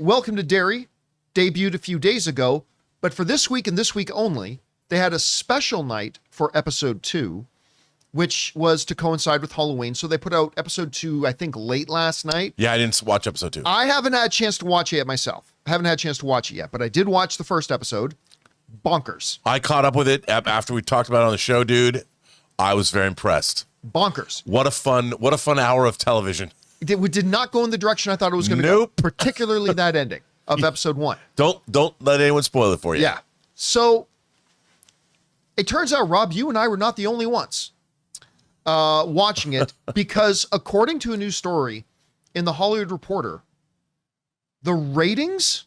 Welcome to Derry, debuted a few days ago, but for this week and this week only, they had a special night for episode 2, which was to coincide with Halloween. So they put out episode 2, I think, late last night. Yeah, I didn't watch episode 2. I haven't had a chance to watch it yet myself. I haven't had a chance to watch it yet, but I did watch the first episode. Bonkers. I caught up with it after we talked about it on the show, dude. I was very impressed. Bonkers. What a fun hour of television. It did not go in the direction I thought it was going to go, particularly that ending of episode 1. Don't let anyone spoil it for you. Yeah. So it turns out, Rob, you and I were not the only ones watching it because according to a new story in the Hollywood Reporter, the ratings.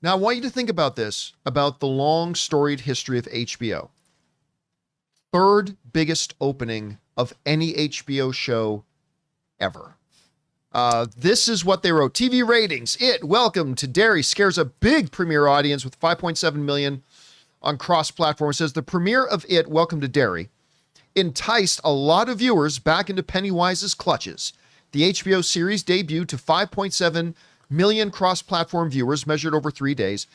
Now, I want you to think about this, about the long storied history of HBO. Third biggest opening of any HBO show ever. This is what they wrote. TV ratings. Welcome to Derry scares a big premiere audience with 5.7 million on cross-platform. It says the premiere of Welcome to Derry enticed a lot of viewers back into Pennywise's clutches. The HBO series debuted to 5.7 million cross-platform viewers measured over 3 days,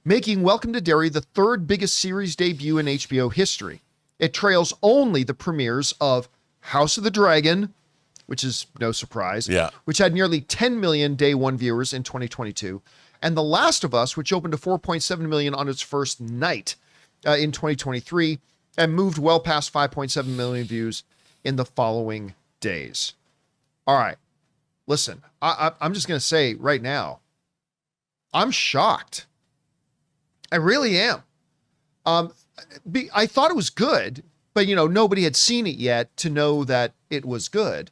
making Welcome to Derry the third biggest series debut in HBO history. It trails only the premieres of House of the Dragon, which is no surprise, which had nearly 10 million day one viewers in 2022, and The Last of Us, which opened to 4.7 million on its first night in 2023, and moved well past 5.7 million views in the following days. All right, listen, I'm just going to say right now, I'm shocked. I really am. I thought it was good, but nobody had seen it yet to know that it was good.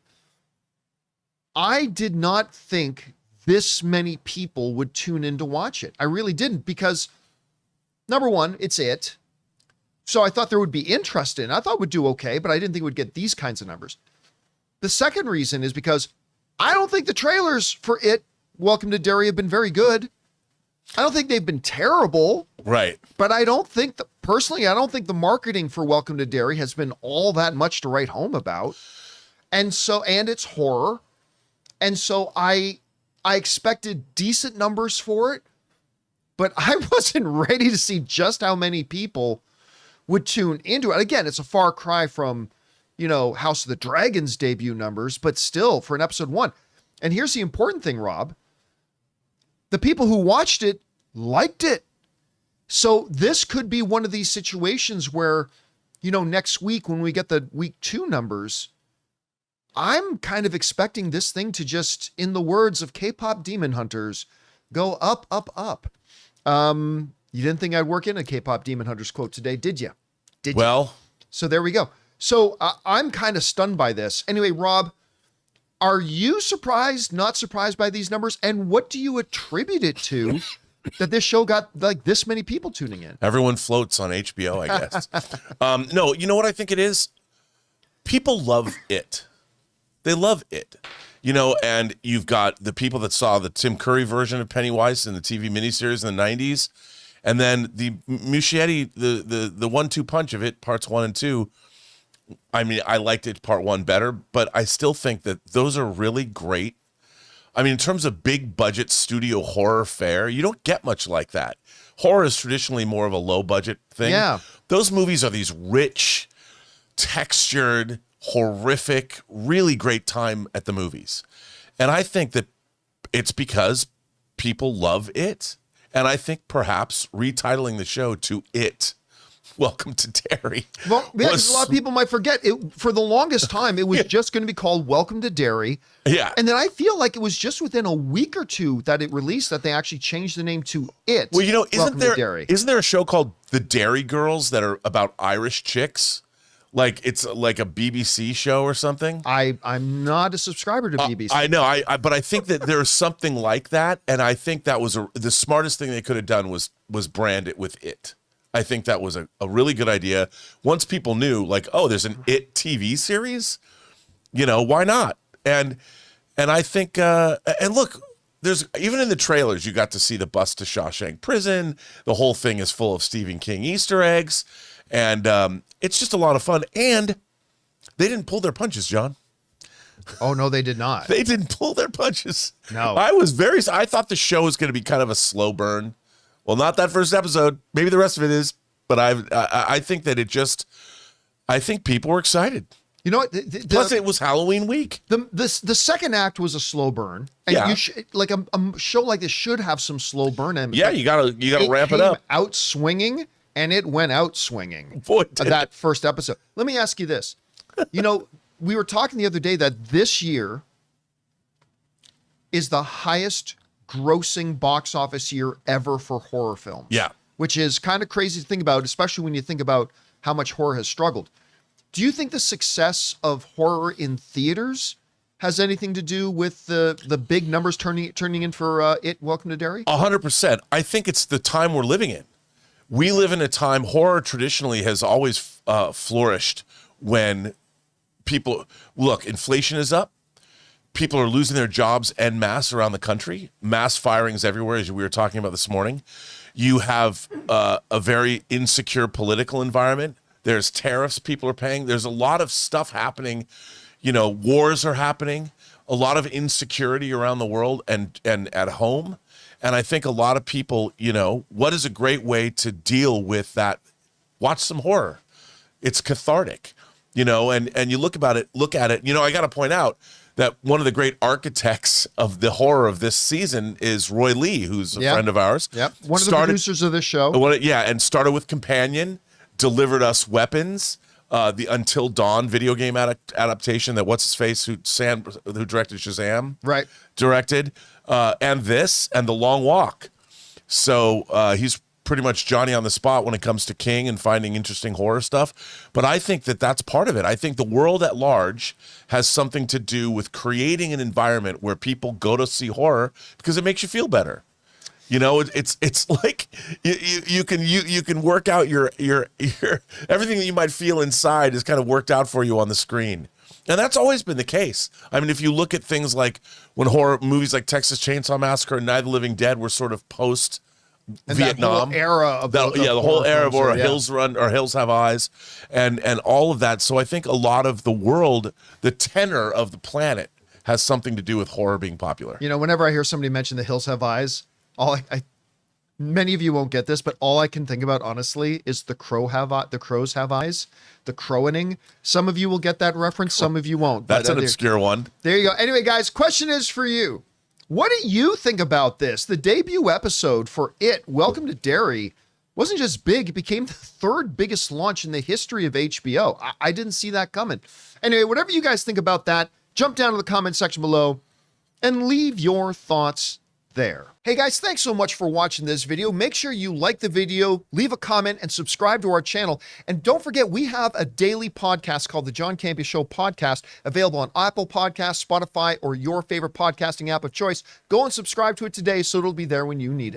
I did not think this many people would tune in to watch it. I really didn't because, number one, it's it. So I thought there would be interest in it. I thought it would do okay, but I didn't think it would get these kinds of numbers. The second reason is because I don't think the trailers for Welcome to Derry have been very good. I don't think they've been terrible. Right. But I don't think personally, I don't think the marketing for Welcome to Derry has been all that much to write home about. And it's horror. And so I expected decent numbers for it, but I wasn't ready to see just how many people would tune into it. Again, it's a far cry from, House of the Dragon's debut numbers, but still for an episode 1. And here's the important thing, Rob. The people who watched it liked it. So this could be one of these situations where, next week when we get the week 2 numbers, I'm kind of expecting this thing to just, in the words of K-pop demon hunters, go up, up, up. You didn't think I'd work in a K-pop demon hunters quote today, did you? Well, so there we go. So I'm kind of stunned by this. Anyway, Rob, are you surprised, not surprised by these numbers? And what do you attribute it to that this show got like this many people tuning in? Everyone floats on HBO, I guess. No, you know what I think it is? People love it. They love it, and you've got the people that saw the Tim Curry version of Pennywise in the TV miniseries in the 90s, and then the Muschietti, the 1-2 punch of it, parts 1 and 2. I mean, I liked it part 1 better, but I still think that those are really great. I mean, in terms of big budget studio horror fare, you don't get much like that. Horror is traditionally more of a low budget thing. Yeah. Those movies are these rich, textured, horrific, really great time at the movies. And I think that it's because people love it. And I think perhaps retitling the show to Welcome to Derry. Well, yeah, a lot of people might forget it. For the longest time, it was just going to be called Welcome to Derry. Yeah. And then I feel like it was just within a week or two that it released that they actually changed the name to Well, Welcome to Derry. Isn't there a show called The Derry Girls that are about Irish chicks? Like it's like a BBC show or something. I'm not a subscriber to BBC. I know, but I think that there's something like that, and I think that was the smartest thing they could have done was brand it with it. I think that was a really good idea. Once people knew, like, oh, there's an It TV series, why not? And I think, and look, there's even in the trailers, you got to see the bus to Shawshank Prison. The whole thing is full of Stephen King Easter eggs. And it's just a lot of fun. And they didn't pull their punches, John. Oh, no, they did not. They didn't pull their punches. No. I thought the show was going to be kind of a slow burn. Well, not that first episode. Maybe the rest of it is, but I think that I think people were excited. You know what? Plus, it was Halloween week. The second act was a slow burn, and Yeah. like a show like this should have some slow burn. And Yeah, you gotta ramp it up. Out swinging, and it went out swinging. Boy, did that first episode. Let me ask you this: you know, we were talking the other day that this year is the highest grossing box office year ever for horror films. Yeah. Which is kind of crazy to think about, especially when you think about how much horror has struggled. Do you think the success of horror in theaters has anything to do with the big numbers turning in for Welcome to Derry? 100%. I think it's the time we're living in. We live in a time, horror traditionally has always flourished when people, look, inflation is up. People are losing their jobs en masse around the country. Mass firings everywhere, as we were talking about this morning. You have a very insecure political environment. There's tariffs people are paying. There's a lot of stuff happening. You know, wars are happening. A lot of insecurity around the world and at home. And I think a lot of people, you know, what is a great way to deal with that? Watch some horror. It's cathartic, you know, and you look at it. You know, I got to point out that one of the great architects of the horror of this season is Roy Lee, who's a friend of ours. Yep. One of the producers of this show. And started with Companion, delivered us Weapons, the Until Dawn video game adaptation that what's-his-face, who directed Shazam, right, directed, and this, and The Long Walk. So he's pretty much Johnny on the spot when it comes to King and finding interesting horror stuff. But I think that that's part of it. I think the world at large has something to do with creating an environment where people go to see horror because it makes you feel better. You know, it's like you can work out your everything that you might feel inside is kind of worked out for you on the screen. And that's always been the case. I mean, if you look at things like when horror movies like Texas Chainsaw Massacre and Night of the Living Dead were sort of post Vietnam era of the whole era of horror, Hills Run or Hills Have Eyes, and all of that. So I think a lot of the world, the tenor of the planet, has something to do with horror being popular. You know, whenever I hear somebody mention The Hills Have Eyes, many of you won't get this, but all I can think about honestly is the Crows Have Eyes, the crowaning. Some of you will get that reference, some of you won't. That's an obscure one. There you go. Anyway, guys, question is for you. What do you think about this? The debut episode for Welcome to Derry, wasn't just big, it became the third biggest launch in the history of HBO. I didn't see that coming. Anyway, whatever you guys think about that, jump down to the comment section below and leave your thoughts there. Hey guys, thanks so much for watching this video. Make sure you like the video, leave a comment, and subscribe to our channel. And don't forget, we have a daily podcast called the John Campea Show podcast, available on Apple Podcasts, Spotify, or your favorite podcasting app of choice. Go and subscribe to it today so it'll be there when you need it.